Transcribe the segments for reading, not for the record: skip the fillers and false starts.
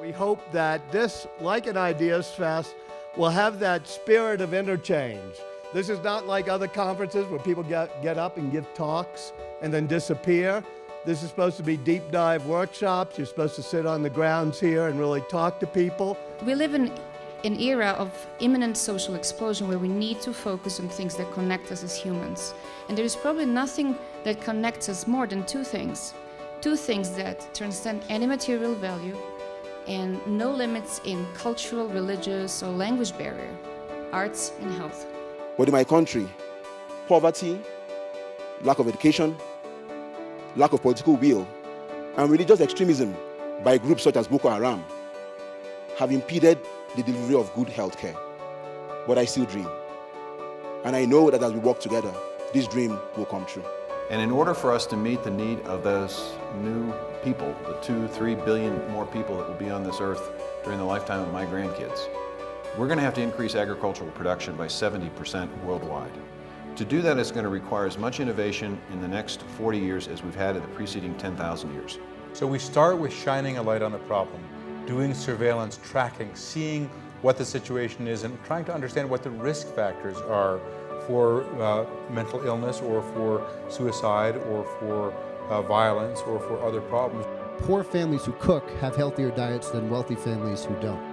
We hope that this, like an Ideas Fest, will have that spirit of interchange. This is not like other conferences where people get up and give talks and then disappear. This is supposed to be deep dive workshops. You're supposed to sit on the grounds here and really talk to people. We live in an era of imminent social explosion where we need to focus on things that connect us as humans. And there is probably nothing that connects us more than two things. Two things that transcend any material value and no limits in cultural, religious, or language barrier: arts and health. But in my country, poverty, lack of education, lack of political will, and religious extremism by groups such as Boko Haram have impeded the delivery of good health care. But I still dream. And I know that as we work together, this dream will come true. And in order for us to meet the need of those new people, the 2-3 billion more people that will be on this earth during the lifetime of my grandkids, we're going to have to increase agricultural production by 70% worldwide. To do that, it's going to require as much innovation in the next 40 years as we've had in the preceding 10,000 years. So we start with shining a light on the problem, doing surveillance, tracking, seeing what the situation is, and trying to understand what the risk factors are for mental illness or for suicide or for violence or for other problems. Poor families who cook have healthier diets than wealthy families who don't.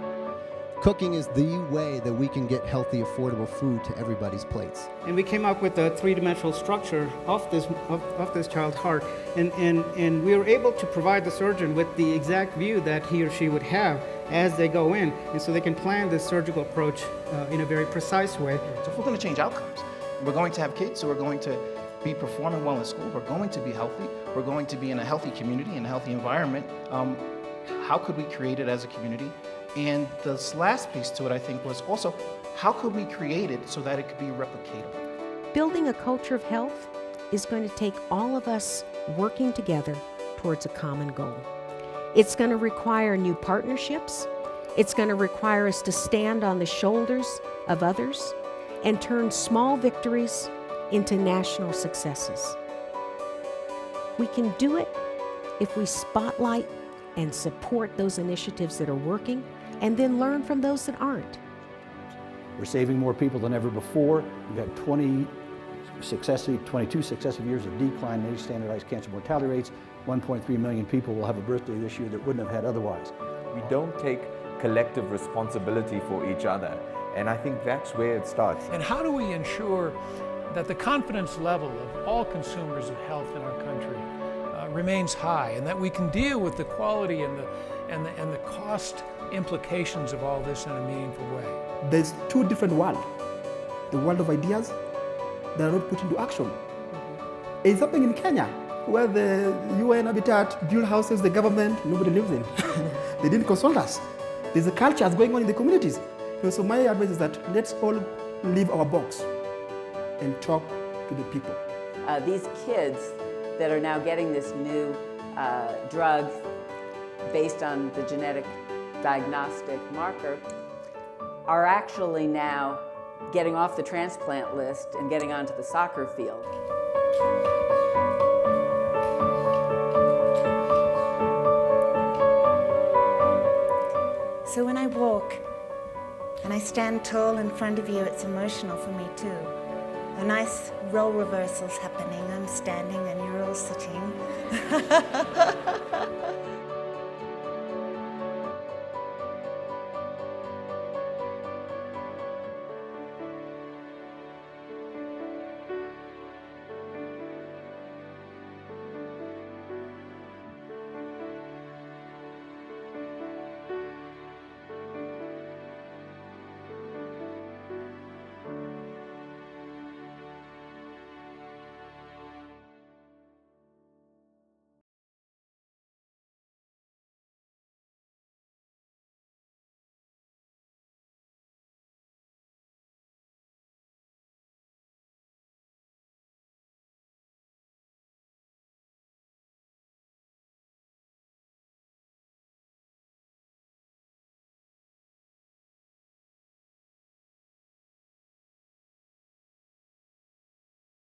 Cooking is the way that we can get healthy, affordable food to everybody's plates. And we came up with a three-dimensional structure of this child's heart, and we were able to provide the surgeon with the exact view that he or she would have as they go in, and so they can plan this surgical approach in a very precise way. So if we're going to change outcomes, we're going to have kids who are going to be performing well in school, we're going to be healthy, we're going to be in a healthy community, in a healthy environment. How could we create it as a community? And this last piece to it, I think, was also, how could we create it so that it could be replicatable? Building a culture of health is going to take all of us working together towards a common goal. It's going to require new partnerships. It's going to require us to stand on the shoulders of others and turn small victories into national successes. We can do it if we spotlight and support those initiatives that are working, and then learn from those that aren't. We're saving more people than ever before. We've had 22 successive years of decline in age standardized cancer mortality rates. 1.3 million people will have a birthday this year that wouldn't have had otherwise. We don't take collective responsibility for each other, and I think that's where it starts. And how do we ensure that the confidence level of all consumers of health in our country remains high, and that we can deal with the quality and the cost implications of all this in a meaningful way? There's two different worlds. The world of ideas that are not put into action. It's happening in Kenya, where the UN Habitat build houses the government, nobody lives in. They didn't consult us. There's a culture that's going on in the communities. So my advice is that let's all leave our box and talk to the people. These kids that are now getting this new drug based on the genetic diagnostic marker are actually now getting off the transplant list and getting onto the soccer field. So when I walk and I stand tall in front of you, it's emotional for me too. A nice role reversal's happening. I'm standing and you're all sitting.